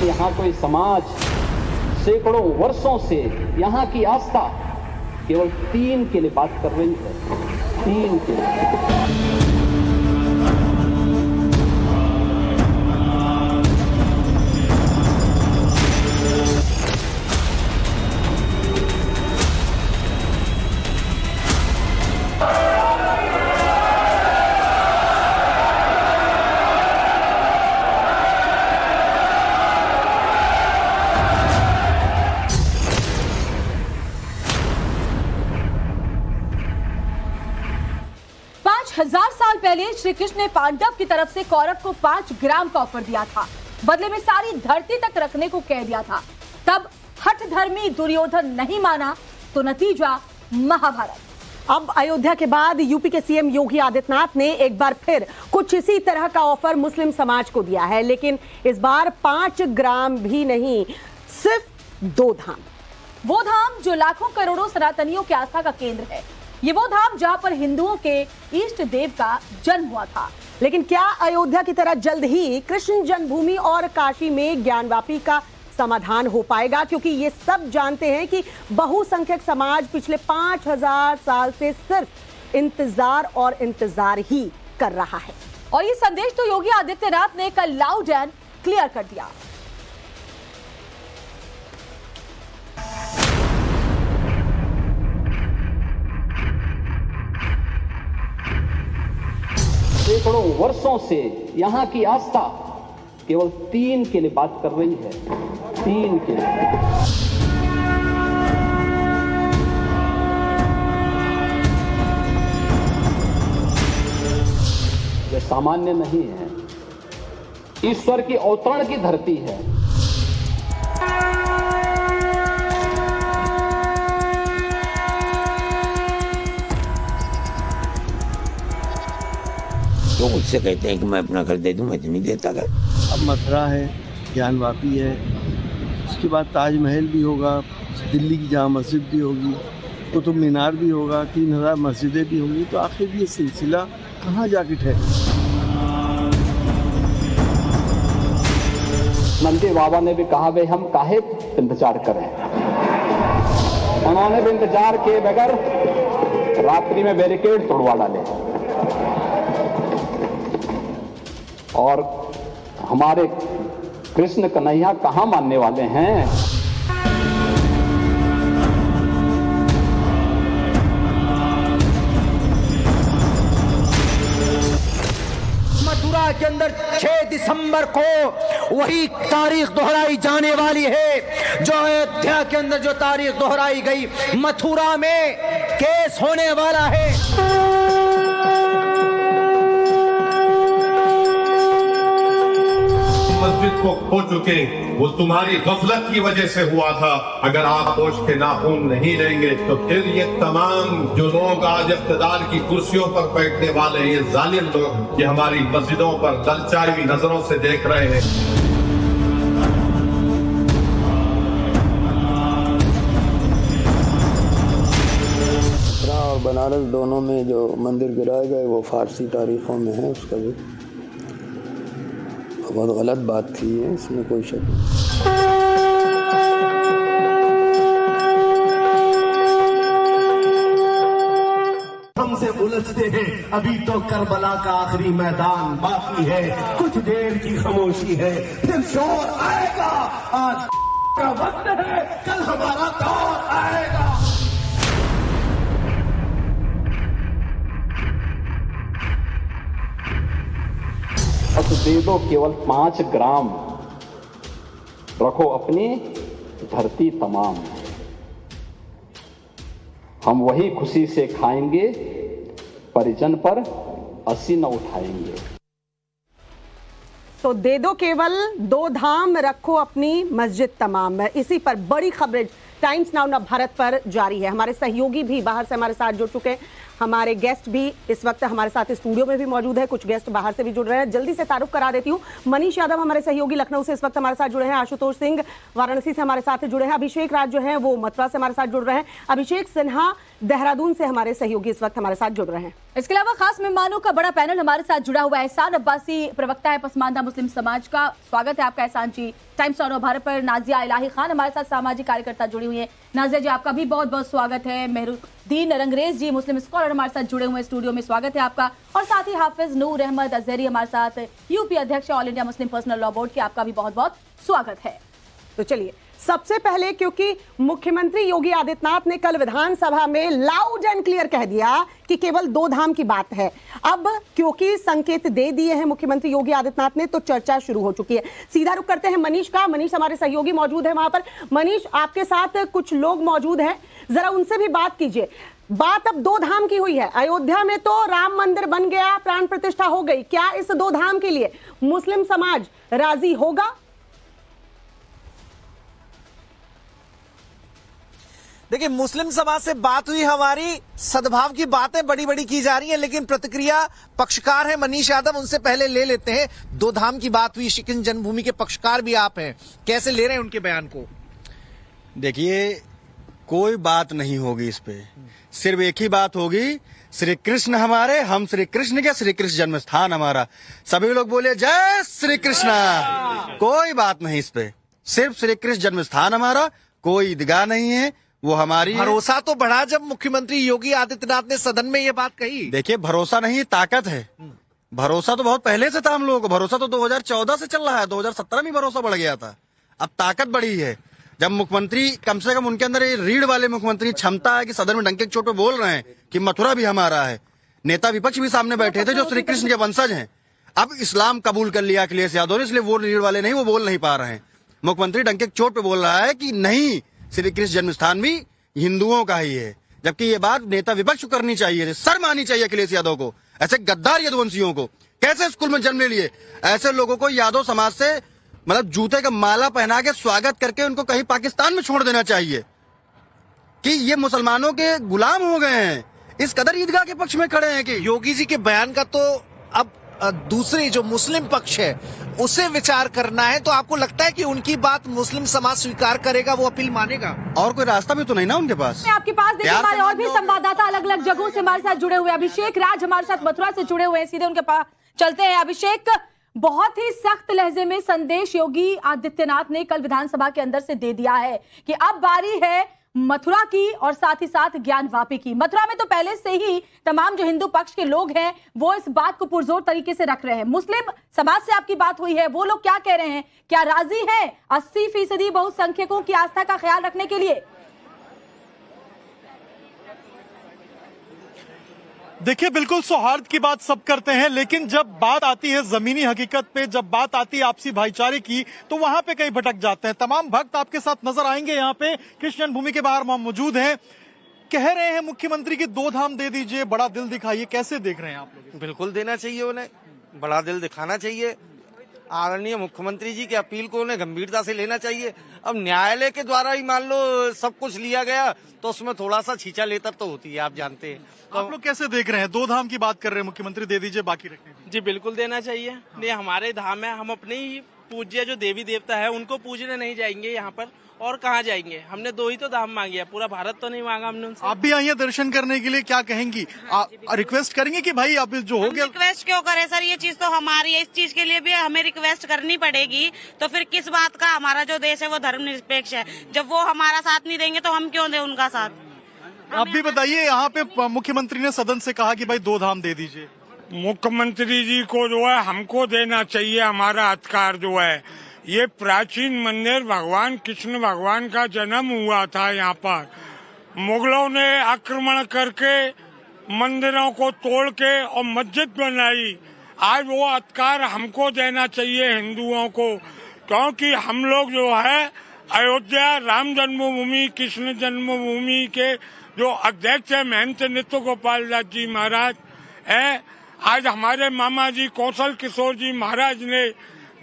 कि यहाँ कोई समाज सैकड़ों वर्षों से यहाँ की आस्था केवल 3 के लिए बात कर रही है, 3 के लिए। साल पहले श्री कृष्ण ने पांडव की तरफ से कौरव को 5 ग्राम का ऑफर दिया था, बदले में सारी धरती तक रखने को कह दिया था। तब हठधर्मी दुर्योधन नहीं माना तो नतीजा महाभारत। अब अयोध्या के बाद यूपी के सीएम योगी आदित्यनाथ ने एक बार फिर कुछ इसी तरह का ऑफर मुस्लिम समाज को दिया है, लेकिन इस बार 5 ग्राम भी नहीं, सिर्फ 2 धाम। वो धाम जो लाखों करोड़ों सनातनियों की आस्था का केंद्र है। ये वो धाम जहां पर हिंदुओं के इष्ट देव का जन्म हुआ था। लेकिन क्या अयोध्या की तरह जल्द ही कृष्ण जन्मभूमि और काशी में ज्ञानवापी का समाधान हो पाएगा? क्योंकि ये सब जानते हैं कि बहुसंख्यक समाज पिछले 5000 साल से सिर्फ इंतजार और इंतजार ही कर रहा है। और ये संदेश तो योगी आदित्यनाथ ने कल लाउड एंड क्लियर कर दिया। सैकड़ों वर्षों से यहाँ की आस्था केवल 3 के लिए बात कर रही है, 3 के लिए। यह सामान्य नहीं है, ईश्वर की अवतरण की धरती है। तो मुझसे कहते हैं कि मैं अपना घर दे दूं, मैं तो नहीं देता घर। अब मथुरा है, ज्ञानवापी है, उसके बाद ताजमहल भी होगा, दिल्ली की जामा मस्जिद भी होगी, कुतुब मीनार भी होगा, 3000 मस्जिदें भी होंगी। तो आखिर ये सिलसिला कहाँ जाके ठहरे? नंदी बाबा ने भी कहा, भाई हम काहे इंतजार करें। उन्होंने भी इंतजार किए बगैर रात्रि में बैरिकेड तोड़वा डाले। और हमारे कृष्ण कन्हैया कहाँ मानने वाले हैं? मथुरा के अंदर 6 दिसंबर को वही तारीख दोहराई जाने वाली है जो अयोध्या के अंदर जो तारीख दोहराई गई। मथुरा में केस होने वाला है। मस्जिद को खो चुके, वो तुम्हारी गफलत की वजह से हुआ था। अगर आप होश के नाखून नहीं लेंगे तो फिर ये तमाम जो लोग आज इक़्तिदार की कुर्सियों पर बैठने वाले हैं, ये जालिम लोग, ये हमारी मस्जिदों पर ललचाई हुई नजरों से देख रहे हैं। और बनारस दोनों में जो मंदिर गिराए गए वो फारसी तारीखों में है। उसका भी बहुत गलत बात थी, है इसमें कोई शक नहीं। हमसे उलझते हैं, अभी तो करबला का आखिरी मैदान बाकी है। कुछ देर की खामोशी है, फिर शोर आएगा। आज का वक्त है, कल हमारा दौर आएगा। बस दे दो केवल 5 ग्राम, रखो अपनी धरती तमाम। हम वही खुशी से खाएंगे, परिजन पर अस्सी न उठाएंगे। तो दे दो केवल 2 धाम, रखो अपनी मस्जिद तमाम। इसी पर बड़ी खबरें टाइम्स नाउ भारत पर जारी है। हमारे सहयोगी भी बाहर से हमारे साथ जुड़ चुके हैं, हमारे गेस्ट भी इस वक्त हमारे साथ स्टूडियो में भी मौजूद है, कुछ गेस्ट बाहर से भी जुड़ रहे हैं। जल्दी से तारुफ करा देती हूँ, मनीष यादव हमारे सहयोगी लखनऊ से इस वक्त हमारे साथ जुड़े हैं, आशुतोष सिंह वाराणसी से हमारे साथ जुड़े हैं, अभिषेक राज जो है वो मथुरा से हमारे साथ जुड़ रहे हैं, अभिषेक सिन्हा देहरादून से हमारे सहयोगी इस वक्त हमारे साथ जुड़ रहे हैं। इसके अलावा खास मेहमानों का बड़ा पैनल हमारे साथ जुड़ा हुआ है। एहसान अब्बासी प्रवक्ता है पसमानदा मुस्लिम समाज का, स्वागत है आपका एहसान जी। टाइम्स नाउ भारत पर नाजिया इलाही खान हमारे साथ सामाजिक कार्यकर्ता जुड़ी हुई है, नाजिया जी आपका भी बहुत बहुत स्वागत है। मेहरुद्दीन रंगरेज जी मुस्लिम स्कॉलर हमारे साथ जुड़े हुए स्टूडियो में, स्वागत है आपका। और साथ ही हाफिज नूर अहमद अजहरी हमारे साथ, यूपी अध्यक्ष all India Muslim personal law board के, आपका भी बहुत बहुत स्वागत है। तो चलिए सबसे पहले, क्योंकि मुख्यमंत्री योगी आदित्यनाथ ने कल विधानसभा में लाउड एंड क्लियर कह दिया कि केवल 2 धाम की बात है। अब क्योंकि संकेत दे दिए हैं मुख्यमंत्री योगी आदित्यनाथ ने, तो चर्चा शुरू हो चुकी है। सीधा रुख करते हैं मनीष का। मनीष हमारे सहयोगी मौजूद है वहां पर। मनीष, आपके साथ कुछ लोग मौजूद हैं, जरा उनसे भी बात कीजिए। बात अब 2 धाम की हुई है। अयोध्या में तो राम मंदिर बन गया, प्राण प्रतिष्ठा हो गई, क्या इस 2 धाम के लिए मुस्लिम समाज राजी होगा? देखिए, मुस्लिम समाज से बात हुई हमारी, सद्भाव की बातें बड़ी बड़ी की जा रही हैं, लेकिन प्रतिक्रिया पक्षकार है मनीष यादव, उनसे पहले ले लेते हैं। 2 धाम की बात हुई, श्री कृष्ण जन्मभूमि के पक्षकार भी आप हैं, कैसे ले रहे हैं उनके बयान को? देखिए, कोई बात नहीं होगी इस पे, सिर्फ एक ही बात होगी, श्री कृष्ण हमारे, हम श्री कृष्ण के, श्री कृष्ण जन्म स्थान हमारा। सभी लोग बोले जय श्री कृष्ण। कोई बात नहीं इस पे, सिर्फ श्री कृष्ण जन्म स्थान हमारा, कोई ईदगाह नहीं है, वो हमारी। भरोसा तो बढ़ा जब मुख्यमंत्री योगी आदित्यनाथ ने सदन में ये बात कही। देखिए, भरोसा नहीं ताकत है। भरोसा तो बहुत पहले से था हम लोगों को, भरोसा तो 2014 से चल रहा है, 2017 में भरोसा बढ़ गया था, अब ताकत बढ़ी है। जब मुख्यमंत्री, कम से कम उनके अंदर ये रीढ़ वाले मुख्यमंत्री क्षमता है कि सदन में डंके की चोट पे बोल रहे हैं कि मथुरा भी हमारा है। नेता विपक्ष भी सामने बैठे थे जो श्री कृष्ण के वंशज हैं। अब इस्लाम कबूल कर लिया अखिलेश यादव ने, इसलिए वो रीढ़ वाले नहीं, वो बोल नहीं पा रहे हैं। मुख्यमंत्री डंके की चोट पे बोल रहा है कि नहीं, श्री कृष्ण जन्म स्थान भी हिंदुओं का ही है, जबकि ये बात नेता विपक्ष को करनी चाहिए, शर्म आनी चाहिए अखिलेश यादव को। ऐसे गद्दार यदुवंशियों को कैसे स्कूल में जन्म ले लिए, ऐसे लोगों को यादव समाज से मतलब जूते का माला पहना के स्वागत करके उनको कहीं पाकिस्तान में छोड़ देना चाहिए कि ये मुसलमानों के गुलाम हो गए हैं, इस कदर ईदगाह के पक्ष में खड़े हैं। कि योगी जी के बयान का तो अब दूसरी जो मुस्लिम पक्ष है उसे विचार करना है, तो आपको लगता है कि उनकी बात मुस्लिम समाज स्वीकार करेगा, वो अपील मानेगा? और कोई रास्ता भी तो नहीं ना उनके पास। आपके पास देखिए, हमारे और भी संवाददाता अलग अलग जगहों से हमारे साथ जुड़े हुए हैं। अभिषेक राज हमारे साथ मथुरा से जुड़े हुए हैं, सीधे उनके पास चलते हैं। अभिषेक, बहुत ही सख्त लहजे में संदेश योगी आदित्यनाथ ने कल विधानसभा के अंदर से दे दिया है कि अब बारी है मथुरा की और साथ ही साथ ज्ञानवापी की। मथुरा में तो पहले से ही तमाम जो हिंदू पक्ष के लोग हैं वो इस बात को पुरजोर तरीके से रख रहे हैं। मुस्लिम समाज से आपकी बात हुई है, वो लोग क्या कह रहे हैं, क्या राजी हैं 80% बहुसंख्यकों की आस्था का ख्याल रखने के लिए? देखिए, बिल्कुल सौहार्द की बात सब करते हैं, लेकिन जब बात आती है जमीनी हकीकत पे, जब बात आती है आपसी भाईचारे की, तो वहां पे कहीं भटक जाते हैं। तमाम भक्त आपके साथ नजर आएंगे, यहाँ पे कृष्ण जन्मभूमि के बाहर मौजूद हैं। कह रहे हैं मुख्यमंत्री की 2 धाम दे दीजिए, बड़ा दिल दिखाइए, कैसे देख रहे हैं आप लोग? बिल्कुल देना चाहिए, उन्हें बड़ा दिल दिखाना चाहिए। आदरणीय मुख्यमंत्री जी की अपील को उन्हें गंभीरता से लेना चाहिए। अब न्यायालय के द्वारा ही मान लो सब कुछ लिया गया तो उसमें थोड़ा सा छींचा लेतर तो होती है, आप जानते हैं। तो आप लोग कैसे देख रहे हैं? 2 धाम की बात कर रहे हैं मुख्यमंत्री, दे दीजिए बाकी रखने दीजिए। जी बिल्कुल देना चाहिए, ये हमारे धाम है, हम अपने ही पूज्य जो देवी देवता है उनको पूजने नहीं जाएंगे यहाँ पर, और कहाँ जाएंगे? हमने 2 ही तो धाम मांगे है, पूरा भारत तो नहीं मांगा हमने उनसे। आप भी आई हैं दर्शन करने के लिए, क्या कहेंगी? रिक्वेस्ट करेंगे कि भाई अब जो हो गया। रिक्वेस्ट क्यों करें सर, ये चीज तो हमारी है, इस चीज के लिए भी हमें रिक्वेस्ट करनी पड़ेगी। तो फिर किस बात का? हमारा जो देश है वो धर्मनिरपेक्ष है, जब वो हमारा साथ नहीं देंगे तो हम क्यों दें उनका साथ? आप भी बताइए, यहाँ पे मुख्यमंत्री ने सदन से कहा कि भाई 2 धाम दे दीजिए। मुख्यमंत्री जी को जो है हमको देना चाहिए, हमारा अधिकार जो है। ये प्राचीन मंदिर भगवान कृष्ण भगवान का जन्म हुआ था यहाँ पर। मुगलों ने आक्रमण करके मंदिरों को तोड़ के और मस्जिद बनाई। आज वो अधिकार हमको देना चाहिए हिंदुओं को, क्योंकि हम लोग जो है अयोध्या राम जन्मभूमि कृष्ण जन्मभूमि के जो अध्यक्ष है महंत नित्य गोपाल दास जी महाराज है। आज हमारे मामा जी कौशल किशोर जी महाराज ने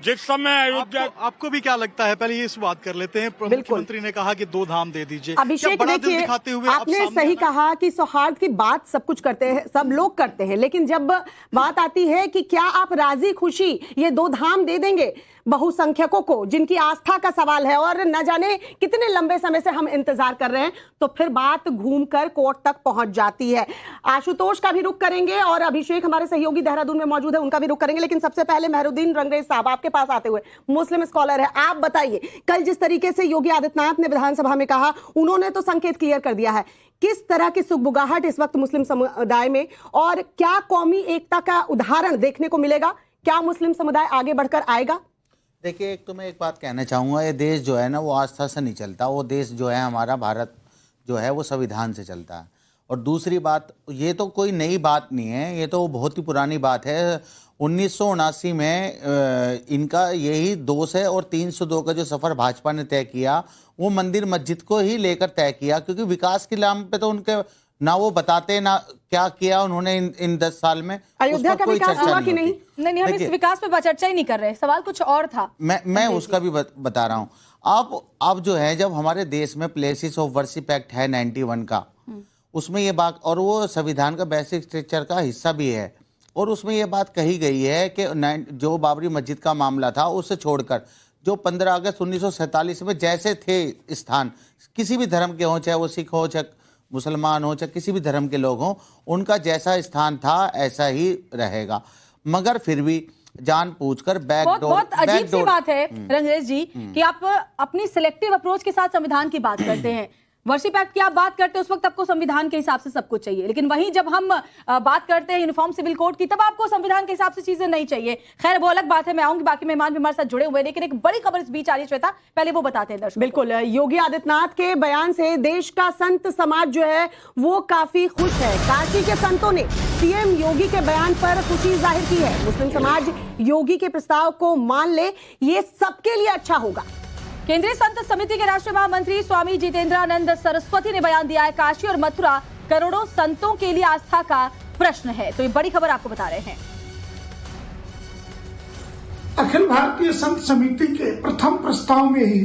जिस समय अयोध्या आपको भी क्या लगता है, पहले ये इस बात कर लेते हैं। मुख्यमंत्री ने कहा कि 2 धाम दे दीजिए। अभिषेक देखिए, आपने सही कहा कि सौहार्द की बात सब कुछ करते हैं, सब लोग करते हैं, लेकिन जब बात आती है कि क्या आप राजी खुशी ये 2 धाम दे देंगे बहुसंख्यकों को, जिनकी आस्था का सवाल है और न जाने कितने लंबे समय से हम इंतजार कर रहे हैं, तो फिर बात घूमकर कोर्ट तक पहुंच जाती है। आशुतोष का भी रुख करेंगे और अभिषेक हमारे सहयोगी देहरादून में मौजूद है, उनका भी रुख करेंगे, लेकिन सबसे पहले मेहरुद्दीन रंगरेज साहब आपके पास आते हुए, मुस्लिम स्कॉलर है, आप बताइए, कल जिस तरीके से योगी आदित्यनाथ ने विधानसभा में कहा, उन्होंने तो संकेत क्लियर कर दिया है, किस तरह की सुगबुगाहट इस वक्त मुस्लिम समुदाय में, और क्या कौमी एकता का उदाहरण देखने को मिलेगा? क्या मुस्लिम समुदाय आगे बढ़कर आएगा? देखिए, एक तो मैं एक बात कहना चाहूँगा, ये देश जो है ना वो आस्था से नहीं चलता, वो देश जो है हमारा भारत जो है वो संविधान से चलता है। और दूसरी बात, ये तो कोई नई बात नहीं है, ये तो बहुत ही पुरानी बात है। 1979 में इनका यही दोष है, और 302 का जो सफ़र भाजपा ने तय किया वो मंदिर मस्जिद को ही लेकर तय किया, क्योंकि विकास के नाम पे तो उनके ना वो बताते ना क्या किया उन्होंने इन 10 साल में। अयोध्या का विकास हुआ कि नहीं? नहीं, हम इस विकास पे चर्चा ही नहीं कर रहे, सवाल कुछ और था। मैं उसका भी बता रहा हूँ। अब जो है, जब हमारे देश में प्लेसेस ऑफ वर्शिप एक्ट है 91 का, उसमें ये बात, और वो संविधान का बेसिक स्ट्रक्चर का हिस्सा भी है, और उसमें ये बात कही गई है कि जो बाबरी मस्जिद का मामला था उससे छोड़कर जो 15 अगस्त 1947 में जैसे थे स्थान, किसी भी धर्म के हों, चाहे वो सिख हो, चाहे मुसलमान हो, चाहे किसी भी धर्म के लोग हों, उनका जैसा स्थान था ऐसा ही रहेगा। मगर फिर भी जानबूझकर बहुत अजीब सी बात है रंगरेज जी कि आप अपनी सिलेक्टिव अप्रोच के साथ संविधान की बात करते हैं। वर्शिप एक्ट की आप बात करते हैं, उस वक्त आपको संविधान के हिसाब से सब कुछ चाहिए, लेकिन वहीं जब हम बात करते हैं यूनिफॉर्म सिविल कोड की, तब आपको संविधान के हिसाब से चीजें नहीं चाहिए। खैर, वो अलग बात है, मैं आऊंगी, बाकी मेहमान भी हमारे साथ जुड़े हुए, लेकिन एक बड़ी खबर इस बीच आ रही है श्वेता, पहले वो बताते हैं दर्शकों। बिल्कुल, योगी आदित्यनाथ के बयान से देश का संत समाज जो है वो काफी खुश है। काशी के संतों ने सीएम योगी के बयान पर खुशी जाहिर की है। मुस्लिम समाज योगी के प्रस्ताव को मान ले, ये सबके लिए अच्छा होगा। केंद्रीय संत समिति के राष्ट्रीय महामंत्री स्वामी जितेंद्रानंद सरस्वती ने बयान दिया है, काशी और मथुरा करोड़ों संतों के लिए आस्था का प्रश्न है। तो ये बड़ी खबर आपको बता रहे हैं। अखिल भारतीय संत समिति के प्रथम प्रस्ताव में ही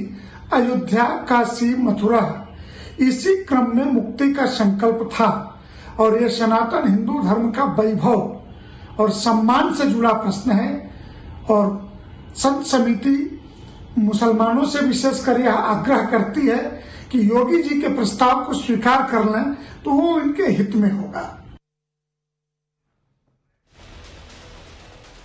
अयोध्या, काशी, मथुरा इसी क्रम में मुक्ति का संकल्प था, और यह सनातन हिंदू धर्म का वैभव और सम्मान से जुड़ा प्रश्न है। और संत समिति मुसलमानों से विशेषकर यह आग्रह करती है कि योगी जी के प्रस्ताव को स्वीकार कर लें तो वो इनके हित में होगा।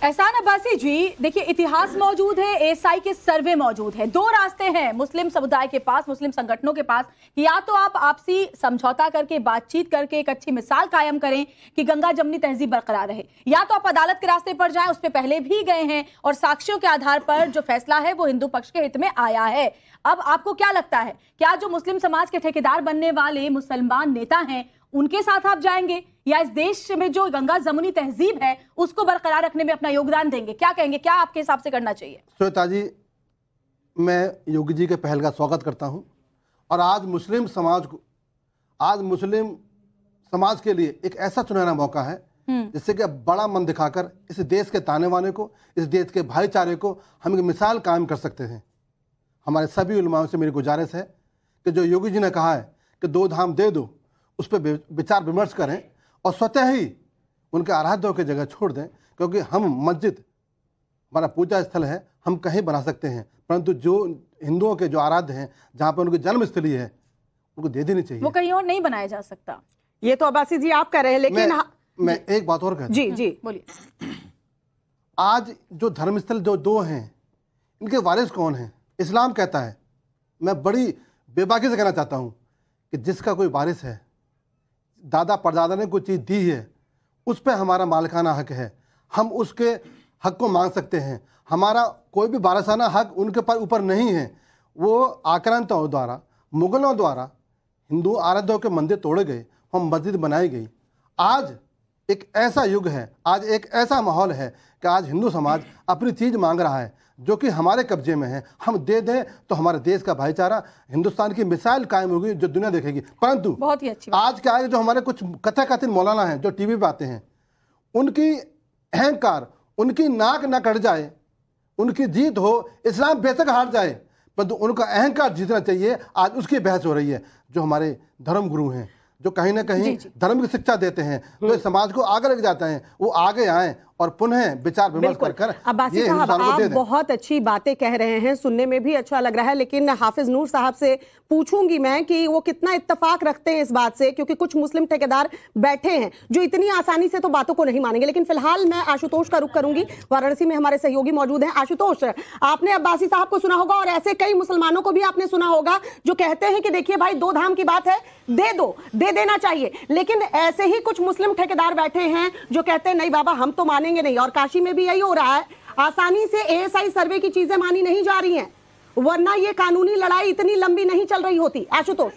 एहसान अब्बासी जी, देखिए, इतिहास मौजूद है, एएसआई के सर्वे मौजूद है। 2 रास्ते हैं मुस्लिम समुदाय के पास, मुस्लिम संगठनों के पास, कि या तो आप आपसी समझौता करके, बातचीत करके एक अच्छी मिसाल कायम करें कि गंगा जमनी तहजीब बरकरार रहे, या तो आप अदालत के रास्ते पर जाएं, उस पर पहले भी गए हैं और साक्ष्यों के आधार पर जो फैसला है वो हिंदू पक्ष के हित में आया है। अब आपको क्या लगता है, क्या जो मुस्लिम समाज के ठेकेदार बनने वाले मुसलमान नेता हैं उनके साथ आप जाएंगे, या इस देश में जो गंगा जमुनी तहजीब है उसको बरकरार रखने में अपना योगदान देंगे? क्या कहेंगे, क्या आपके हिसाब से करना चाहिए? श्वेता जी, मैं योगी जी के पहल का स्वागत करता हूं, और आज मुस्लिम समाज के लिए एक ऐसा सुनहरा मौका है जिससे कि बड़ा मन दिखाकर इस देश के ताने बाने को, इस देश के भाईचारे को हम एक मिसाल कायम कर सकते हैं। हमारे सभी उलमाओं से मेरी गुजारिश है कि जो योगी जी ने कहा है कि 2 धाम दे दो, उस पर विचार विमर्श करें और स्वतः ही उनके आराध्यों की जगह छोड़ दें, क्योंकि हम मस्जिद हमारा पूजा स्थल है, हम कहीं बना सकते हैं, परंतु जो हिंदुओं के जो आराध्य हैं, जहाँ पर उनकी जन्मस्थली है, उनको दे देनी चाहिए। वो कहीं और नहीं बनाया जा सकता। ये तो अब्बासी जी आप कह रहे हैं, लेकिन मैं एक बात और कहता हूं। जी बोलिए। आज जो धर्मस्थल जो 2 हैं, इनके वारिस कौन हैं? इस्लाम कहता है, मैं बड़ी बेबाकी से कहना चाहता हूँ कि जिसका कोई वारिस है, दादा परदादा ने कोई चीज़ दी है, उस पर हमारा मालिकाना हक है, हम उसके हक को मांग सकते हैं। हमारा कोई भी वारिसाना हक उनके ऊपर नहीं है। वो आक्रांताओं द्वारा, मुगलों द्वारा हिंदू आराध्यों के मंदिर तोड़े गए, हम मस्जिद बनाई गई। आज एक ऐसा युग है, आज एक ऐसा माहौल है कि आज हिंदू समाज अपनी चीज़ मांग रहा है जो कि हमारे कब्जे में है, हम दे दें तो हमारे देश का भाईचारा, हिंदुस्तान की मिसाल कायम होगी जो दुनिया देखेगी। परंतु बहुत ही अच्छी आज क्या है, जो हमारे कुछ कथित मौलाना हैं जो टीवी पे आते हैं, उनकी अहंकार, उनकी नाक न कट जाए, उनकी जीत हो, इस्लाम बेशक हार जाए, परंतु उनका अहंकार जीतना चाहिए। आज उसकी बहस हो रही है। जो हमारे धर्म गुरु हैं, जो कहीं ना कहीं धर्म की शिक्षा देते हैं, जो समाज को आगे लेके जाते हैं, वो आगे आए और पुनः विचार विमर्श कर अब्बासी साहब, आप बहुत अच्छी बातें कह रहे हैं, सुनने में भी अच्छा लग रहा है, लेकिन हाफिज नूर साहब से पूछूंगी मैं कि वो कितना इत्तेफाक रखते हैं इस बात से, क्योंकि कुछ मुस्लिम ठेकेदार बैठे हैं जो इतनी आसानी से तो बातों को नहीं मानेंगे। लेकिन फिलहाल मैं आशुतोष का रुख करूंगी, वाराणसी में हमारे सहयोगी मौजूद हैं। आशुतोष, आपने अब्बासी साहब को सुना होगा और ऐसे कई मुसलमानों को भी आपने सुना होगा जो कहते हैं कि देखिए भाई, 2 धाम की बात है, दे दो, दे देना चाहिए। लेकिन ऐसे ही कुछ मुस्लिम ठेकेदार बैठे हैं जो कहते हैं नहीं बाबा, हम तो मानेंगे नहीं। और काशी में भी यही हो रहा है, आसानी से एएसआई सर्वे की चीजें मानी नहीं जा रही हैं, वरना ये कानूनी लड़ाई इतनी लंबी नहीं चल रही होती। आशुतोष,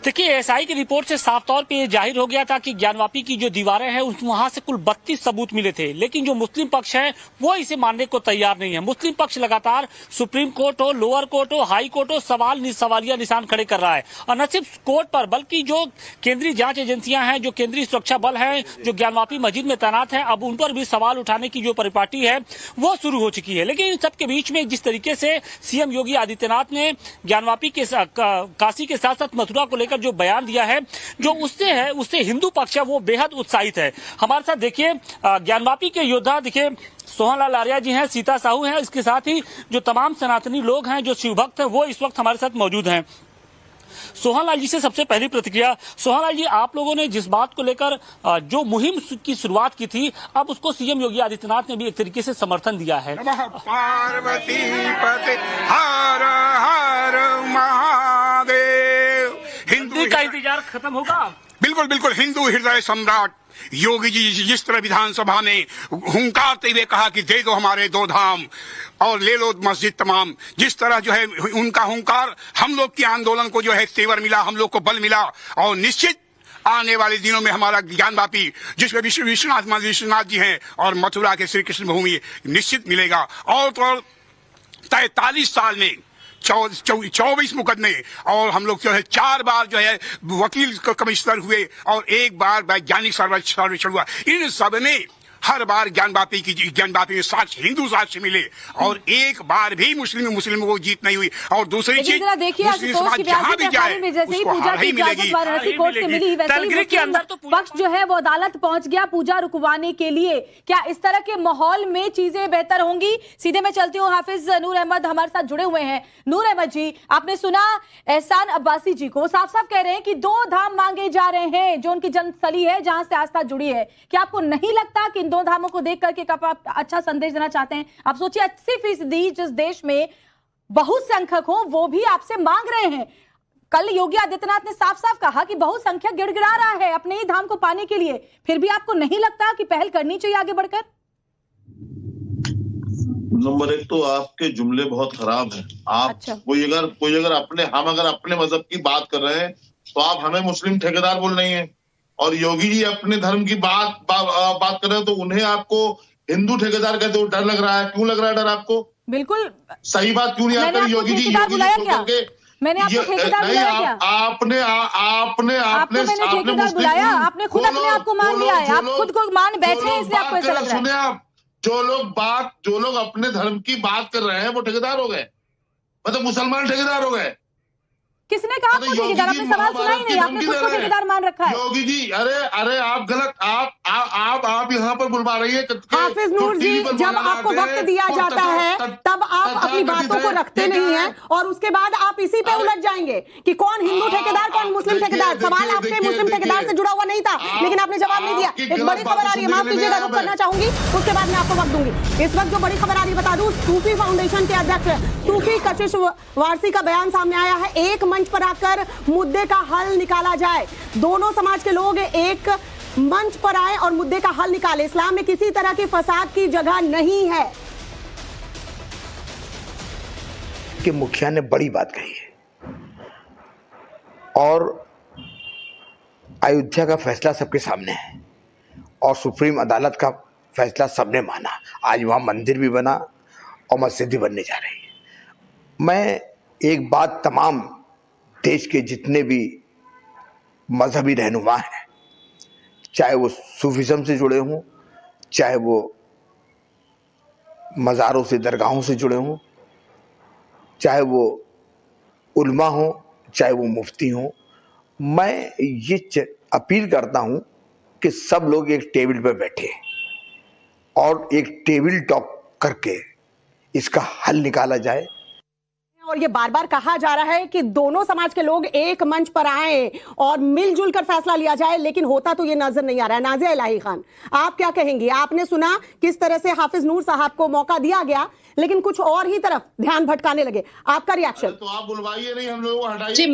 देखिए, एएसआई की रिपोर्ट से साफ तौर पे जाहिर हो गया था कि ज्ञानवापी की जो दीवारें हैं वहां से कुल 32 सबूत मिले थे, लेकिन जो मुस्लिम पक्ष है वो इसे मानने को तैयार नहीं है। मुस्लिम पक्ष लगातार सुप्रीम कोर्ट हो, लोअर कोर्ट हो, हाई कोर्ट हो, सवालिया निशान खड़े कर रहा है। और न सिर्फ कोर्ट पर, बल्कि जो केंद्रीय जांच एजेंसियां हैं, जो केंद्रीय सुरक्षा बल है, जो ज्ञानवापी मस्जिद में तैनात है, अब उन पर भी सवाल उठाने की जो परिपाटी है वो शुरू हो चुकी है। लेकिन इन सबके बीच में जिस तरीके से सीएम योगी आदित्यनाथ ने ज्ञानवापी के काशी के साथ साथ मथुरा को लेकर जो बयान दिया है, जो उससे हिंदू पक्ष है वो बेहद उत्साहित है। हमारे साथ देखिए ज्ञानवापी के योद्धा, देखिए सोहनलाल आर्या जी हैं, सीता साहू हैं, इसके साथ ही जो तमाम सनातनी लोग हैं, जो शिव भक्त हैं, वो इस वक्त हमारे साथ मौजूद हैं। सोहनलाल जी से सबसे पहली प्रतिक्रिया। सोहनलाल जी, आप लोगों ने जिस बात को लेकर जो मुहिम की शुरुआत की थी, अब उसको सीएम योगी आदित्यनाथ ने भी एक तरीके से समर्थन दिया है। पार्वती पते हर हर महादेव। हिंदू का इंतजार खत्म होगा। बिल्कुल बिल्कुल। हिंदू हृदय सम्राट योगी जी जिस तरह विधानसभा ने हुंकारते हुए कहा कि दे दो हमारे 2 धाम और ले लो मस्जिद तमाम, जिस तरह जो है उनका हुंकार, हम लोग के आंदोलन को जो है तेवर मिला, हम लोग को बल मिला। और निश्चित आने वाले दिनों में हमारा ज्ञानवापी, जिसमें विश्वनाथ जी हैं, और मथुरा के श्री कृष्ण भूमि निश्चित मिलेगा। और तो 43 साल में 24 मुकदमे, और हम लोग जो है 4 बार जो है वकील कमिश्नर हुए और 1 बार वैज्ञानिक सर्वेक्षण हुआ। इन सब में हर बार ज्ञानवापी में साक्ष्य, हिंदू साक्ष्य मिले, और एक बार भी मुस्लिम को जीत नहीं हुई। और दूसरी चीज, मुस्लिम समाज जहां भी जाए उसको हार ही मिलेगी। के अंदर तो पक्ष जो है वो अदालत पहुंच गया पूजा रुकवाने के लिए। क्या इस तरह के माहौल में चीजें बेहतर होंगी? सीधे मैं चलती हूँ, हाफिज नूर अहमद हमारे साथ जुड़े हुए हैं। नूर अहमद जी, आपने सुना एहसान अब्बासी जी को, साफ साफ कह रहे हैं कि 2 धाम मांगे जा रहे हैं, जो उनकी जन्मस्थली है, जहां से आस्था जुड़ी है। क्या आपको नहीं लगता कि 2 धामों को देख करके आप अच्छा संदेश देना चाहते हैं? आप सोचिए 80% जिस देश में बहुसंख्यक हो वो भी आपसे मांग रहे हैं। कल योगी आदित्यनाथ ने साफ साफ कहा कि बहुसंख्यक गिड़गिड़ा रहा है अपने ही धाम को पाने के लिए, फिर भी आपको नहीं लगता कि पहल करनी चाहिए आगे बढ़कर? नंबर 1 तो आपके जुमले बहुत खराब हैं। आप अच्छा। कोई अगर अपने मजहब की बात कर रहे हैं तो आप हमें मुस्लिम ठेकेदार बोल रही हैं, और योगी जी अपने धर्म की बात कर रहे हो तो उन्हें आपको हिंदू ठेकेदार कहते हो। डर लग रहा है, क्यों लग रहा है डर आपको? बिल्कुल सही बात क्यों नहीं आती? योगी जी मैंने आपको ठेकेदार बुलाया क्या? आपने ठेकेदार बुलाया? आपने खुद अपने आप को मान लिया है, आप खुद को मान बैठे हैं, इसलिए आपको ऐसा लग रहा है। सुने आप, जो लोग अपने धर्म की बात कर रहे हैं वो ठेकेदार हो गए, मतलब मुसलमान ठेकेदार हो गए। किसने कहा आपको ठेकेदार? आपने सवाल सुना ही नहीं, आपने खुद को ठेकेदार मान रखा है। योगी जी, अरे आप गलत, आप यहाँ पर बुलवा रही है। हाफिज नूर जी, जब आपको वक्त दिया जाता है तब आप अपनी बातों को रखते नहीं हैं, और उसके बाद आप इसी पे उलझ जाएंगे कि कौन हिंदू ठेकेदार कौन मुस्लिम ठेकेदार। सवाल आपके मुस्लिम ठेकेदार से जुड़ा हुआ नहीं था, लेकिन आपने जवाब नहीं दिया। एक बड़ी खबर आ रही है, माफ कीजिएगा, रुक करना चाहूंगी, उसके बाद मैं आपको वक्त दूंगी। इस वक्त जो बड़ी खबर आ रही है बता दूं, सूफी फाउंडेशन के अध्यक्ष सूफी कशिश वारसी का बयान सामने आया है। एक मंच पर आकर मुद्दे का हल निकाला जाए, दोनों समाज के लोग एक मंच पर आए और मुद्दे का हल निकाले। इस्लाम में किसी तरह की फसाद की जगह नहीं है। कि मुखिया ने बड़ी बात कही है, और अयोध्या का फैसला सबके सामने है, और सुप्रीम अदालत का फैसला सबने माना। आज वहां मंदिर भी बना और मस्जिद भी बनने जा रही है। मैं एक बात तमाम देश के जितने भी मजहबी रहनुमा हैं, चाहे वो सूफिज्म से जुड़े हों, चाहे वो मज़ारों से, दरगाहों से जुड़े हों, चाहे वो उल्मा हो, चाहे वो मुफ्ती हो, मैं ये अपील करता हूं कि सब लोग एक टेबल पर बैठे और एक टेबल टॉक करके इसका हल निकाला जाए। और ये बार बार कहा जा रहा है कि दोनों समाज के लोग एक मंच पर आए और मिलजुल कर फैसला लिया जाए, लेकिन होता तो ये नजर नहीं आ रहा है। नाजिया इलाही खान, आप क्या कहेंगी? आपने सुना किस तरह से हाफिज नूर साहब को मौका दिया गया, लेकिन कुछ और ही तरफ ध्यान भटकाने लगे। आपका रिएक्शन? तो आप बुलवाइए नहीं, हम लोगों को हटाइए। जी,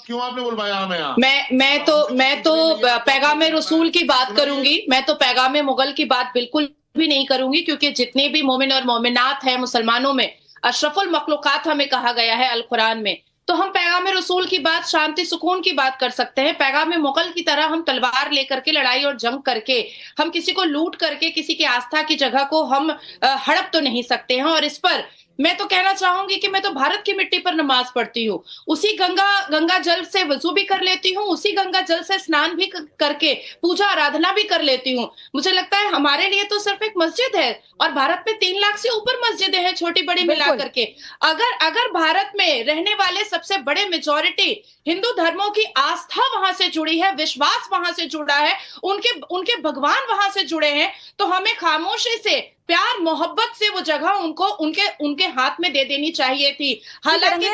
क्यों आपने बुलवाया हमें यहाँ? मैं तो पैगाम रसूल की बात करूंगी। मैं तो पैगाम मुगल की बात बिल्कुल भी नहीं करूंगी, क्योंकि जितने भी मोमिन और मोमिनात हैं मुसलमानों में, अशरफुल मखलूकात हमें कहा गया है अल कुरान में। तो हम पैगाम रसूल की बात, शांति सुकून की बात कर सकते हैं। पैगाम मुगल की तरह हम तलवार लेकर के, लड़ाई और जंग करके, हम किसी को लूट करके किसी की आस्था की जगह को हम हड़प तो नहीं सकते हैं। और इस पर मैं तो कहना चाहूंगी कि मैं तो भारत की मिट्टी पर नमाज पढ़ती हूँ, उसी गंगा जल से वजू भी कर लेती हूँ, उसी गंगा जल से स्नान भी करके पूजा आराधना भी कर लेती हूँ। मुझे लगता है हमारे लिए तो सिर्फ एक मस्जिद है, और भारत में 3 लाख से ऊपर मस्जिदें हैं छोटी बड़ी मिला करके। अगर भारत में रहने वाले सबसे बड़े मेजॉरिटी हिंदू धर्मों की आस्था वहां से जुड़ी है, विश्वास वहां से जुड़ा है, उनके भगवान वहां से जुड़े हैं, तो हमें खामोशी से, प्यार मोहब्बत से वो जगह उनको उनके हाथ में दे देनी चाहिए थी। हालांकि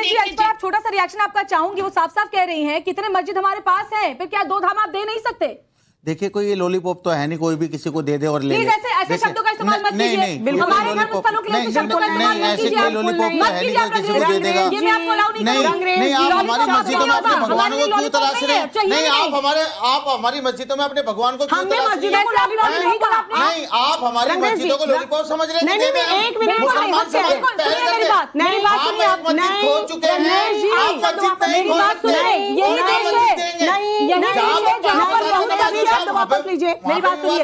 छोटा सा रिएक्शन आपका चाहूंगी। वो साफ साफ कह रही हैं कितने मस्जिद हमारे पास है, फिर क्या 2 धाम आप दे नहीं सकते? देखिए, कोई ये लॉलीपॉप तो है नहीं, कोई भी किसी को दे दे और ले ले। ऐसे शब्दों का इस्तेमाल मत कीजिए। हमारे धर्मस्थलों के लिए ऐसे शब्दों का इस्तेमाल मत कीजिए। कोई लॉलीपॉप तो है नहीं, कोई किसी को दे देगा। ये मैं आपको अलाउ नहीं करूंगा। नहीं, आप हमारी मस्जिदों में अपने भगवान को क्यों तलाश रहे हैं? नहीं, आप हमारी मस्जिदों में अपने भगवान को क्यों तलाश रहे हैं? नहीं, आप हमारी मस्जिदों को लॉलीपॉप समझ रहे हैं। एक मिनट, मुसलमान समाज मेरी बात आप मस्जिद खो चुके हैं, आप मस्जिद नहीं वापस लीजिए। मेरी बात सुनिए,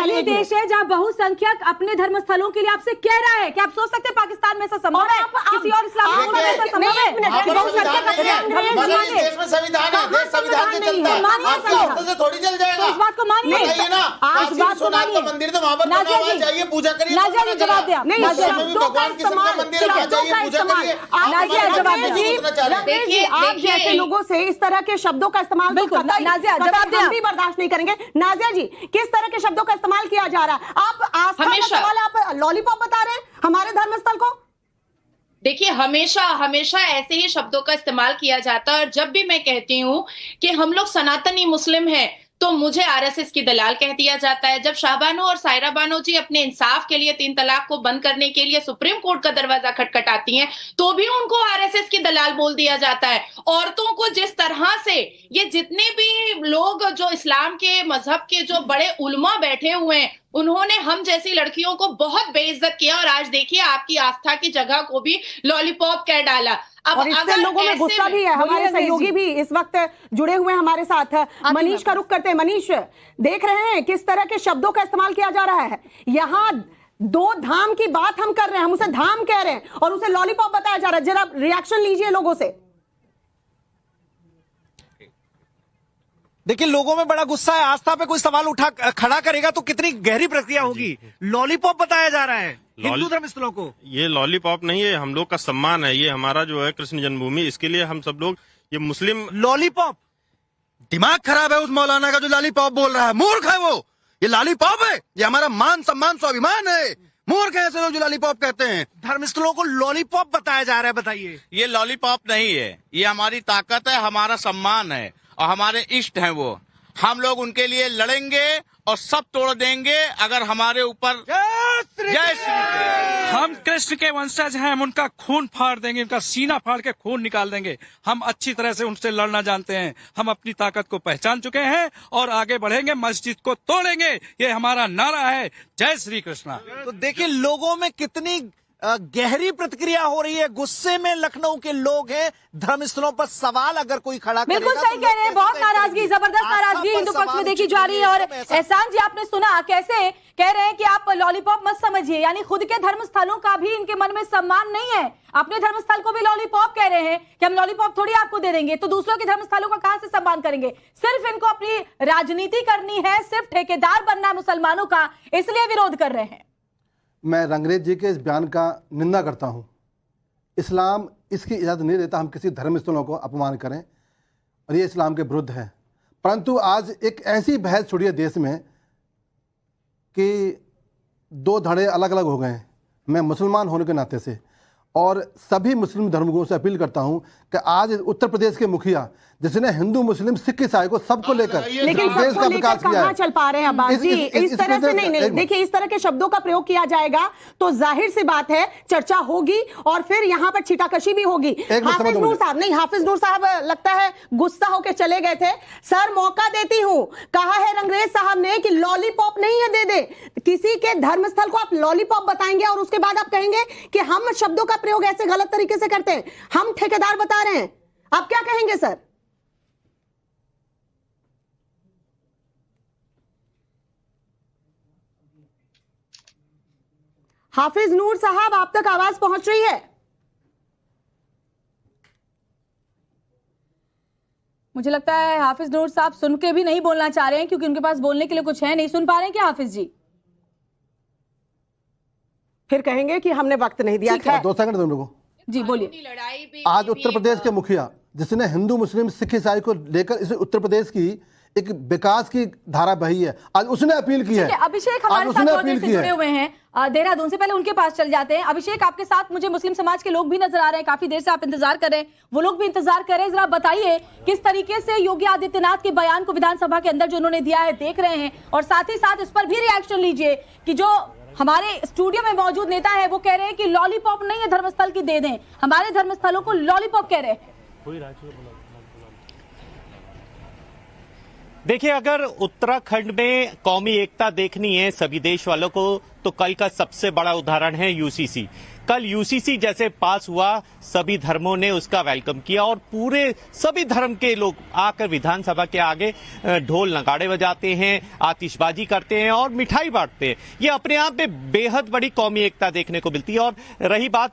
यही देश है जहाँ बहुसंख्यक अपने धर्म स्थलों के लिए आपसे कह रहा है कि आप सोच सकते हैं पाकिस्तान में ऐसा संभव है? किसी और इस्लामिक मुल्क में ऐसा संभव है? बहुसंख्यक अपने देश में संविधान है, देश संविधान के चलता है, आपके हाथों से थोड़ी चल जाएगा। इस बात को मानिए ना, आज बात को मानिए। मंदिर तो वहां पर बना हुआ है, जाइए पूजा करिए। नाजिया जी जवाब दिया। भगवान किसी का मंदिर है, जाइए पूजा करिए। नाजिया जवाब दिया। देखिए, आप जैसे लोगों से इस तरह के शब्दों का इस्तेमाल नाजिया जवाब दिया, हम भी बर्दाश्त नहीं करेंगे। नाजिया जी, किस तरह के शब्दों का इस्तेमाल किया जा रहा है? आप आस्था का सवाल, आप लॉलीपॉप बता रहे हैं हमारे धर्मस्थल को? देखिए, हमेशा ऐसे ही शब्दों का इस्तेमाल किया जाता है। और जब भी मैं कहती हूँ कि हम लोग सनातनी मुस्लिम हैं, तो मुझे आरएसएस की दलाल कह दिया जाता है। जब शाहबानो और सायरा बानो जी अपने इंसाफ के लिए 3 तलाक को बंद करने के लिए सुप्रीम कोर्ट का दरवाजा खटखटाती हैं, तो भी उनको आरएसएस की दलाल बोल दिया जाता है। औरतों को जिस तरह से ये जितने भी लोग जो इस्लाम के मजहब के जो बड़े उलमा बैठे हुए हैं, उन्होंने हम जैसी लड़कियों को बहुत बेइज्जत किया। और आज देखिए, आपकी आस्था की जगह को भी लॉलीपॉप कह डाला। अब और इससे लोगों में गुस्सा भी है। हमारे सहयोगी भी इस वक्त जुड़े हुए हमारे साथ। मनीष का रुख करते हैं। मनीष, देख रहे हैं किस तरह के शब्दों का इस्तेमाल किया जा रहा है। यहाँ 2 धाम की बात हम कर रहे हैं, हम उसे धाम कह रहे हैं और उसे लॉलीपॉप बताया जा रहा है। जरा रिएक्शन लीजिए लोगों से। देखिए, लोगों में बड़ा गुस्सा है। आस्था पे कोई सवाल उठा खड़ा करेगा तो कितनी गहरी प्रक्रिया होगी। लॉलीपॉप बताया जा रहा है हिंदू धर्मस्थलों को। ये लॉलीपॉप नहीं है, हम लोग का सम्मान है। ये हमारा जो है कृष्ण जन्मभूमि, इसके लिए हम सब लोग ये मुस्लिम। लॉलीपॉप, दिमाग खराब है उस मौलाना का जो लॉलीपॉप बोल रहा है। मूर्ख है वो। ये लॉलीपॉप है, ये हमारा मान सम्मान स्वाभिमान है। मूर्ख है ऐसे लोग जो लॉलीपॉप कहते हैं। धर्मस्थलों को लॉलीपॉप बताया जा रहा है। बताइए, ये लॉलीपॉप नहीं है, ये हमारी ताकत है, हमारा सम्मान है और हमारे इष्ट हैं वो। हम लोग उनके लिए लड़ेंगे और सब तोड़ देंगे अगर हमारे ऊपर। जय श्री। हम कृष्ण के वंशज हैं, हम उनका खून फाड़ देंगे, उनका सीना फाड़ के खून निकाल देंगे। हम अच्छी तरह से उनसे लड़ना जानते हैं। हम अपनी ताकत को पहचान चुके हैं और आगे बढ़ेंगे, मस्जिद को तोड़ेंगे। ये हमारा नारा है। जय श्री कृष्णा। तो देखिए, लोगों में कितनी गहरी प्रतिक्रिया हो रही है, गुस्से में लखनऊ के लोग हैं, धर्मस्थलों पर सवाल अगर कोई खड़ा करेगा, बिल्कुल सही कह रहे हैं, बहुत नाराजगी, जबरदस्त नाराजगी हिंदू पक्ष में देखी जा रही है। और एहसान जी, आपने सुना कैसे कह रहे हैं कि आप लॉलीपॉप मत समझिए, यानी खुद के धर्म स्थलों का भी इनके मन में सम्मान नहीं है, अपने धर्मस्थल को भी लॉलीपॉप कह रहे हैं कि हम लॉलीपॉप थोड़ी आपको दे देंगे, तो दूसरों के धर्मस्थलों का कहां से सम्मान करेंगे। सिर्फ इनको अपनी राजनीति करनी है, सिर्फ ठेकेदार बनना है मुसलमानों का, इसलिए विरोध कर रहे हैं। मैं रंगरेज जी के इस बयान का निंदा करता हूं। इस्लाम इसकी इजाज़त नहीं देता हम किसी धर्मस्थलों को अपमान करें, और ये इस्लाम के विरुद्ध है। परंतु आज एक ऐसी बहस छुड़ी है देश में कि दो धड़े अलग अलग हो गए हैं। मैं मुसलमान होने के नाते से और सभी मुस्लिम धर्मगुरुओं से अपील करता हूं कि आज उत्तर प्रदेश के मुखिया जिसने हिंदू मुस्लिम सिख ईसाई को सबको लेकर लेकिन देश का विकास किया कहां है। चल पा रहे हैं अब्बास जी, इस तरह से नहीं, देखिए इस तरह के शब्दों का प्रयोग किया जाएगा तो जाहिर सी बात है चर्चा होगी और फिर यहाँ पर छिटाकशी भी होगी। हाफिज नूर साहब, नहीं हाफिज नूर साहब लगता है गुस्सा होकर चले गए थे। सर मौका देती हूँ, कहा है रंगरेज साहब ने कि लॉलीपॉप नहीं है दे दे, किसी के धर्मस्थल को आप लॉलीपॉप बताएंगे और उसके बाद आप कहेंगे कि हम शब्दों का प्रयोग ऐसे गलत तरीके से करते हैं, हम ठेकेदार बता रहे हैं, आप क्या कहेंगे सर? हाफिज नूर साहब, आप तक आवाज पहुंच रही है? मुझे लगता है हाफिज नूर साहब सुन के भी नहीं बोलना चाह रहे हैं, क्योंकि उनके पास बोलने के लिए कुछ है नहीं। सुन पा रहे हैं क्या हाफिज जी? फिर कहेंगे कि हमने वक्त नहीं दिया। 2 सेकंड दो लोगों जी, बोलिए। आज उत्तर प्रदेश के मुखिया जिसने हिंदू मुस्लिम सिख ईसाई को लेकर इस उत्तर प्रदेश की एक विकास की धारा बही है, आज उसने अपील की है। अभिषेक हमारे साथ बहुत देर से जुड़े हुए हैं देहरादून से, पहले उनके पास चल जाते हैं। अभिषेक, आपके साथ मुझे मुस्लिम समाज के लोग भी नजर आ रहे हैं, काफी देर से आप इंतजार कर रहे हैं, वो लोग भी इंतजार कर रहे हैं। जरा बताइए किस तरीके से योगी आदित्यनाथ के बयान को विधानसभा के अंदर जो उन्होंने दिया है देख रहे हैं, और साथ ही साथ इस पर भी रिएक्शन लीजिए कि जो हमारे स्टूडियो में मौजूद नेता है वो कह रहे हैं कि लॉलीपॉप नहीं है धर्मस्थल की दे दें, हमारे धर्मस्थलों को लॉलीपॉप कह रहे हैं। देखिए, अगर उत्तराखंड में कौमी एकता देखनी है सभी देश वालों को, तो कल का सबसे बड़ा उदाहरण है यूसीसी। कल यूसीसी जैसे पास हुआ, सभी धर्मों ने उसका वेलकम किया और पूरे सभी धर्म के लोग आकर विधानसभा के आगे ढोल नगाड़े बजाते हैं, आतिशबाजी करते हैं और मिठाई बांटते हैं। ये अपने आप में बेहद बड़ी कौमी एकता देखने को मिलती है। और रही बात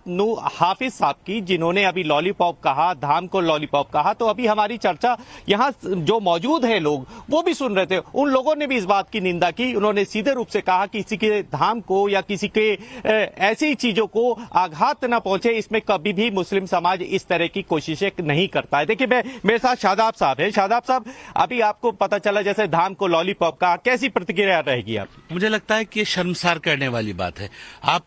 हाफिज साहब की, जिन्होंने अभी लॉलीपॉप कहा, धाम को लॉलीपॉप कहा, तो अभी हमारी चर्चा यहाँ जो मौजूद है लोग वो भी सुन रहे थे, उन लोगों ने भी इस बात की निंदा की। उन्होंने सीधे रूप से कहा कि किसी के धाम को या किसी के ऐसी चीजों को आघात न पहुंचे, इसमें कभी भी मुस्लिम समाज इस तरह की कोशिशें नहीं करता है। देखिए, मेरे साथ शादाब साहब है। शादाब साहब, अभी आपको पता चला जैसे धाम को लॉलीपॉप का, कैसी प्रतिक्रिया रहेगी आप? मुझे लगता है कि ये शर्मसार करने वाली बात है। आप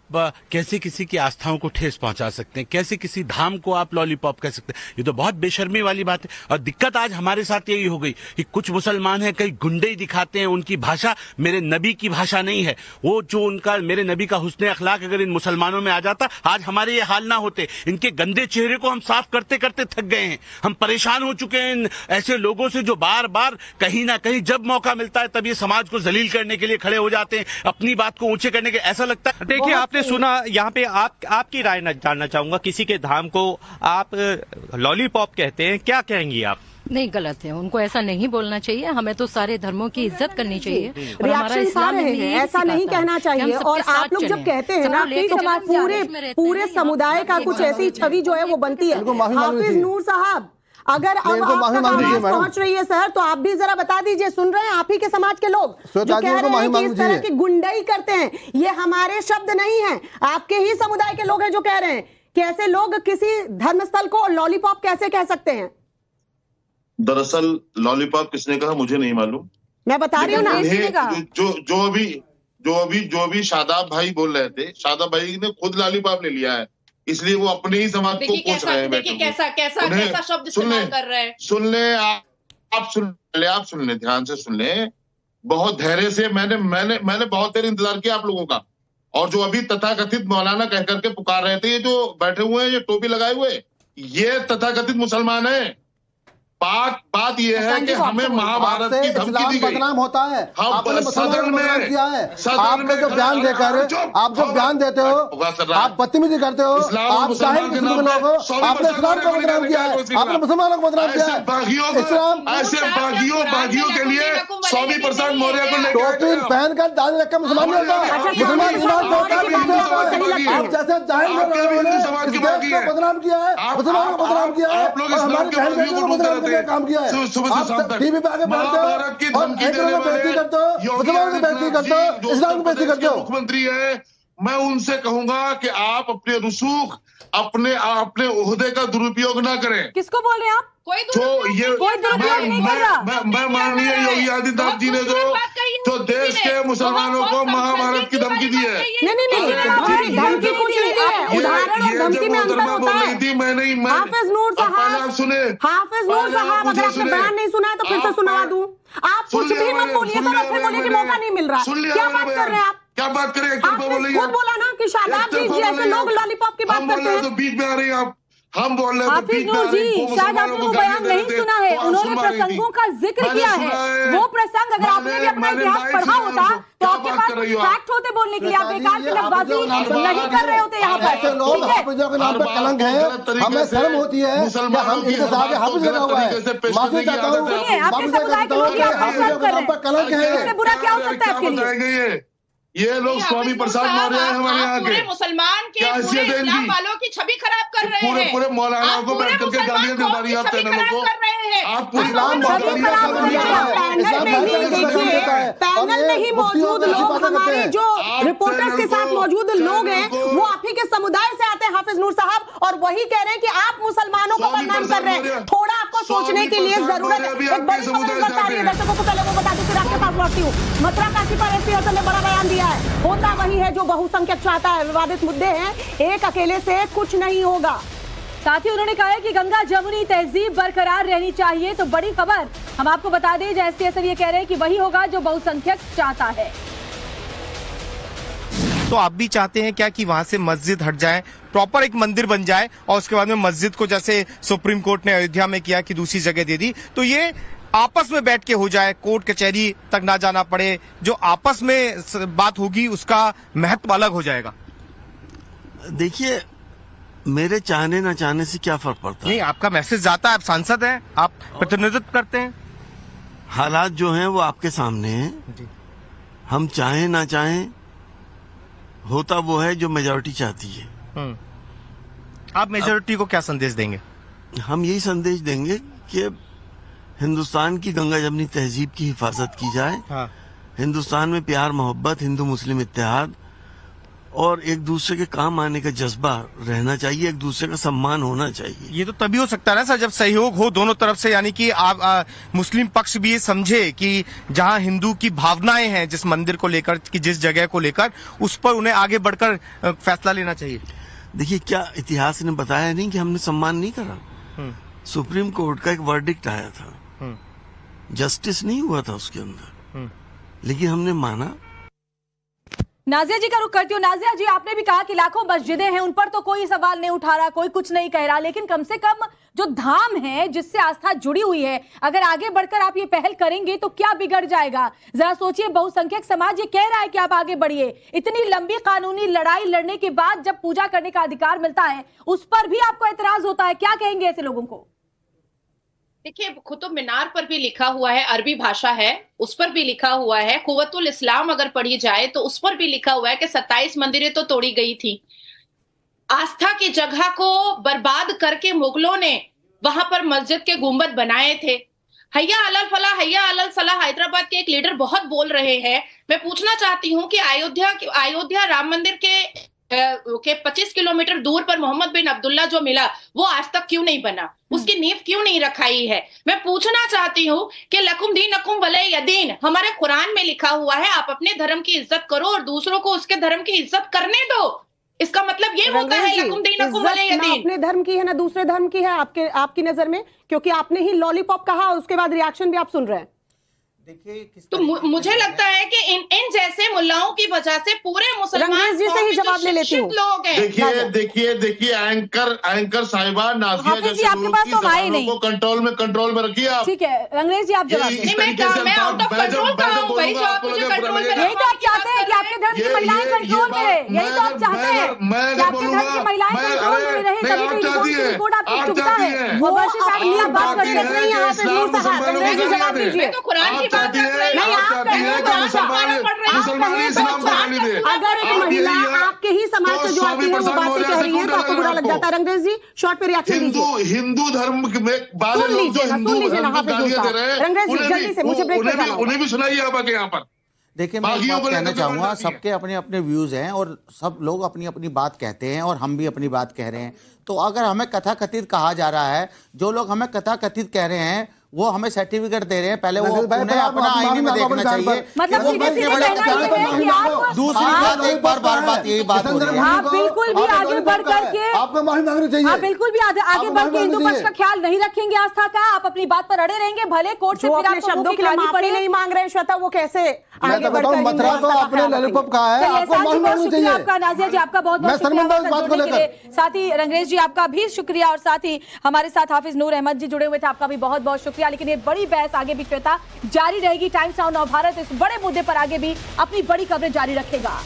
कैसे किसी की आस्थाओं को ठेस पहुंचा सकते हैं, कैसे किसी धाम को आप लॉलीपॉप कह सकते हैं? ये तो बहुत बेशर्मी वाली बात है। और दिक्कत आज हमारे साथ यही हो गई कि कुछ मुसलमान हैं, कई गुंडे ही दिखाते हैं, उनकी भाषा मेरे नबी की भाषा नहीं है। वो जो उनका मेरे नबी का हुस्न अखलाक अगर इन मुसलमानों में आ जाता, आज हमारे ये हाल ना होते। इनके गंदे चेहरे को हम साफ करते करते थक गए हैं। हम परेशान हो चुके हैं ऐसे लोगों से जो बार बार कहीं ना कहीं जब मौका मिलता है तब ये समाज को जलील करने के लिए खड़े हो जाते हैं, अपनी बात को ऊंचे करने के। ऐसा लगता है। देखिए, आपने सुना, यहाँ पे आपकी राय जानना चाहूंगा। किसी के धाम को आप लॉलीपॉप कहते हैं, क्या कहेंगी आप? नहीं, गलत है, उनको ऐसा नहीं बोलना चाहिए। हमें तो सारे धर्मों की इज्जत करनी चाहिए। रिएक्शन आ रहे हैं, ऐसा नहीं कहना चाहिए। और आप लोग जब कहते हैं ना कि समाज पूरे समुदाय का कुछ ऐसी छवि जो है वो बनती है। हाफिज नूर साहब, अगर अब आपका आवाज पहुंच रही है सर, तो आप भी जरा बता दीजिए, सुन रहे हैं आप ही के समाज के लोग जो कह रहे हैं कि इस तरह की गुंडाई करते हैं। ये हमारे शब्द नहीं है, आपके ही समुदाय के लोग हैं जो कह रहे हैं कि ऐसे लोग किसी धर्मस्थल को लॉलीपॉप कैसे कह सकते हैं। दरअसल लॉलीपॉप किसने कहा मुझे नहीं मालूम, मैं बता रही हूँ ना। जो अभी शादाब भाई बोल रहे थे, शादाब भाई ने खुद लॉलीपॉप ले लिया है, इसलिए वो अपने ही समाज को पूछ रहे हैं। देखिए कैसा शब्द इस्तेमाल कर रहे हैं। सुन ले, आप सुन ले, ध्यान से सुन ले। बहुत धैर्य से मैंने बहुत देर इंतजार किया आप लोगों का। और जो अभी तथाकथित मौलाना कह करके पुकार रहे थे, ये जो बैठे हुए हैं, ये टोपी लगाए हुए, ये तथाकथित मुसलमान है। बात ये है कि हमें महाभारत की धमकी दी गई। बदनाम होता है, आपने सदन में किया है, आपने जो बयान देकर आप जो बयान देते हो, आप बदतमीजी करते हो, आप जाहिल किस्म के लोग हो, आपने इस्लाम को बदनाम किया है, आपने मुसलमानों को बदनाम किया है। ऐसे बागियों के लिए स्वामी प्रसाद मौर्य को टोपी पहनकर दाढ़ी रखकर मुसलमान नहीं होता, मुसलमान इस्लाम को आप जैसे जाहिल लोगों ने इस देश को बदनाम किया है, मुसलमानों को बदनाम किया है, हमारी बहन बेटियों को बदनाम करने का काम किया है। आप टीवी पे आगे बढ़ते हो और एक लोगों को बेइज्जती करते हो, मुसलमानों को बेइज्जती करते हो, इस्लाम को बेइज्जती करते हो। मुख्यमंत्री है, मैं उनसे कहूंगा कि आप अपने रसूख अपने ओहदे का दुरुपयोग ना करें। किसको बोल रहे हैं आप? कोई दुरुपयोग नहीं कर रहा। मैं माननीय योगी आदित्यनाथ जी ने जो देश के मुसलमानों को महाभारत की धमकी दी है। नहीं, धमकी कुछ नहीं है, उदाहरण और धमकी में अंतर होता है। हाफिज नूर साहब सुने, हाफिज नूर साहब, अगर आपने बयान नहीं सुना है तो फिर से सुनवा दूं। आप कुछ भी मत बोलिए सर, और फिर बोलिए कि मौका नहीं मिल रहा है। क्या बात कर रहे हैं आप? क्या बात करें? आपने खुद बोला ना कि शादाब जी जैसे लोग लॉलीपॉप की बात करते हैं। तो बीच में आ रही हैं आप, हम बोल रहे हैं हाफिज नूर जी, शायद आपने वो बयान नहीं सुना है। उन्होंने प्रसंगों का जिक्र किया है। वो प्रसंग अगर आपने भी अपना इतिहास पढ़ा होता तो आपके पास फैक्ट होते बोलने के लिए। आप बेकार की लफ्ज़बाजी नहीं कर रहे होते यहाँ पर। लोग हाफिजों के नाम पर कलंक है, हमें शर्म होती है कि हम इनके साथ हाफिज लगा हुआ है। माफी चाहता हूँ, सुनिए, आपके समुदाय के लोग हाफिजों के नाम पर कलंक है, इससे बुरा क्या हो सकता है आपके लिए? ये लोग स्वामी प्रसाद मौर्य हैं हमारे यहाँ के। मुसलमान के पूरे इस्लाम वालों की छवि खराब कर रहे हैं। पूरे मौलानाओं को बैठ करके गालियां दे रही आप चैनलों को। आप पैनल में ही मौजूद लोग, हमारे जो रिपोर्टर्स के साथ मौजूद लोग हैं, वो आप ही के समुदाय से आते हैं हाफिज नूर साहब, और वही कह रहे हैं कि आप मुसलमानों को बदनाम कर रहे हैं। थोड़ा आपको सोचने के लिए जरूरत है। एक बड़ी खबर बता रही है दर्शकों को, पहले वो बता दूं फिर आपके पास लौटती हूँ। मथुरा काशी पर एसपी हसन ने बड़ा बयान दिया है। होता वही है जो बहुसंख्यक चाहता है। विवादित मुद्दे हैं, एक अकेले से कुछ नहीं होगा। साथ ही उन्होंने कहा है कि गंगा जमुनी तहजीब बरकरार रहनी चाहिए। तो बड़ी खबर हम आपको बता दें, एसपी हसन ये कह रहे हैं कि वही होगा जो बहुसंख्यक चाहता है। तो आप भी चाहते हैं क्या कि वहां से मस्जिद हट जाए, प्रॉपर एक मंदिर बन जाए, और उसके बाद में मस्जिद को जैसे सुप्रीम कोर्ट ने अयोध्या में किया कि दूसरी जगह दे दी, तो ये आपस में बैठ के हो जाए, कोर्ट कचहरी तक ना जाना पड़े, जो आपस में बात होगी उसका महत्व अलग हो जाएगा? देखिए, मेरे चाहने ना चाहने से क्या फर्क पड़ता है? नहीं, आपका मैसेज जाता है, आप सांसद हैं, आप प्रतिनिधित्व करते हैं। हालात जो हैं वो आपके सामने हैं। हम चाहें ना चाहें, होता वो है जो मेजॉरिटी चाहती है। आप मेजॉरिटी को क्या संदेश देंगे? हम यही संदेश देंगे कि हिंदुस्तान की गंगा जमुनी तहजीब की हिफाजत की जाए। हाँ। हिंदुस्तान में प्यार मोहब्बत, हिंदू मुस्लिम इत्तेहाद और एक दूसरे के काम आने का जज्बा रहना चाहिए, एक दूसरे का सम्मान होना चाहिए। ये तो तभी हो सकता है ना सर, जब सहयोग हो दोनों तरफ से, यानी कि आप मुस्लिम पक्ष भी ये समझे कि जहां हिंदू की भावनाएं हैं जिस मंदिर को लेकर, कि जिस जगह को लेकर, उस पर उन्हें आगे बढ़कर फैसला लेना चाहिए। देखिए, क्या इतिहास ने बताया नहीं कि हमने सम्मान नहीं करा? सुप्रीम कोर्ट का एक वर्डिक्ट आया था, जस्टिस नहीं हुआ था उसके अंदर, लेकिन हमने माना। नाजिया जी का रुख करती हूँ। नाजिया जी, आपने भी कहा कि लाखों मस्जिदें हैं, उन पर तो कोई सवाल नहीं उठा रहा, कोई कुछ नहीं कह रहा, लेकिन कम से कम जो धाम है जिससे आस्था जुड़ी हुई है, अगर आगे बढ़कर आप ये पहल करेंगे तो क्या बिगड़ जाएगा? जरा सोचिए, बहुसंख्यक समाज ये कह रहा है कि आप आगे बढ़िए। इतनी लंबी कानूनी लड़ाई लड़ने के बाद जब पूजा करने का अधिकार मिलता है, उस पर भी आपको एतराज होता है। क्या कहेंगे ऐसे लोगों को? देखिए, कुतुब मीनार पर भी लिखा हुआ है, अरबी भाषा है, उस पर भी लिखा हुआ है। कुव्वतुल इस्लाम अगर पढ़ी जाए तो उस पर भी लिखा हुआ है कि 27 मंदिरें तो तोड़ी गई थी। आस्था की जगह को बर्बाद करके मुगलों ने वहां पर मस्जिद के गुंबद बनाए थे। हैया अलल फलाह, हैया अलल सलाह, हैदराबाद के एक लीडर बहुत बोल रहे हैं। मैं पूछना चाहती हूँ कि अयोध्या राम मंदिर के 25 किलोमीटर दूर पर मोहम्मद बिन अब्दुल्ला जो मिला, वो आज तक क्यों नहीं बना? उसकी नींव क्यों नहीं रखाई है? मैं पूछना चाहती हूँ कि लकुम दीनकुम वलिय दीन हमारे कुरान में लिखा हुआ है, आप अपने धर्म की इज्जत करो और दूसरों को उसके धर्म की इज्जत करने दो। इसका मतलब ये होता है लकुम दीनकुम वलिय दीन। अपने धर्म की है ना दूसरे धर्म की है आपकी नजर में? क्योंकि आपने ही लॉलीपॉप कहा, उसके बाद रिएक्शन भी आप सुन रहे हैं। देखिए तो मुझे लगता है कि इन जैसे मुल्लाओं की वजह से पूरे मुसलमान रंगरेज जी से ही जवाब ले लेती हूँ। लोग हैं। देखिए एंकर साहिबा नाजिया जैसे आपके पास तो आए नहीं को कंट्रोल में रखिए आप। ठीक है रंगरेज जी आप जवाब मैं आउट ऑफ कंट्रोल कहाँ हूँ भाई, जो आप मुझे कंट्रोल में यही तो आप चाहते हैं कि आपके धर्म की महिलाएं कंट्रोल में रहे, यही तो आप चाहते हैं कि आपके धर्म की महिलाएं कंट्रोल में रहे, तभी तो यूनिफॉर्म रिपोर्ट आपको चुभता है। वो वर्षी साहब की आप बात करते नहीं यहाँ पे जरूर साहब रंगरेज जी जवाब दीजिए। तो कुरान की बात कर रहे हैं, अगर एक महिला आपके ही समाज से जो आती है वो बातें कह रही है तो आपको बुरा लग जाता है। रंगरेज जी शॉर्ट पे रिएक्शन दीजिए। हिंदू धर्म में वाले लोग जो हिंदू धर्म को गालियां दे रहे हैं उन्हें भी सुनाइए आप आगे यहाँ पर। देखिए मैं एक बात कहना चाहूंगा, सबके अपने अपने व्यूज हैं और सब लोग अपनी अपनी बात कहते हैं और हम भी अपनी बात कह रहे हैं। तो अगर हमें कथाकथित कहा जा रहा है, जो लोग हमें कथाकथित कह रहे हैं वो हमें सर्टिफिकेट दे रहे हैं, पहले वो उन्हें अपना आईने में देखना चाहिए। दूसरी बात एक बार बात यही बात हो रही है, आप बिल्कुल भी आगे बढ़ करके आपको माफी मांगनी चाहिए। आप बिल्कुल भी आगे बढ़ के हिंदू पक्ष का ख्याल नहीं रखेंगे आस्था का, आप अपनी बात पर अड़े रहेंगे, भले कोर्ट से फिर आपको शब्दों की माफी नहीं मांग रहे श्वेता, वो कैसे आगे बढ़कर मथुरा तो आपने लॉलीपॉप कहा है, आपको माफी मांगनी चाहिए। आपका नाजिया जी आपका बहुत बहुत शुक्रिया, साथ ही रंगरेज जी आपका भी शुक्रिया और साथ ही हमारे साथ हाफिज नूर अहमद जी जुड़े हुए थे, आपका भी बहुत बहुत शुक्रिया। लेकिन ये बड़ी बहस आगे भी श्वेता जारी रहेगी, टाइम्स नाउ नव भारत इस बड़े मुद्दे पर आगे भी अपनी बड़ी खबरें जारी रखेगा।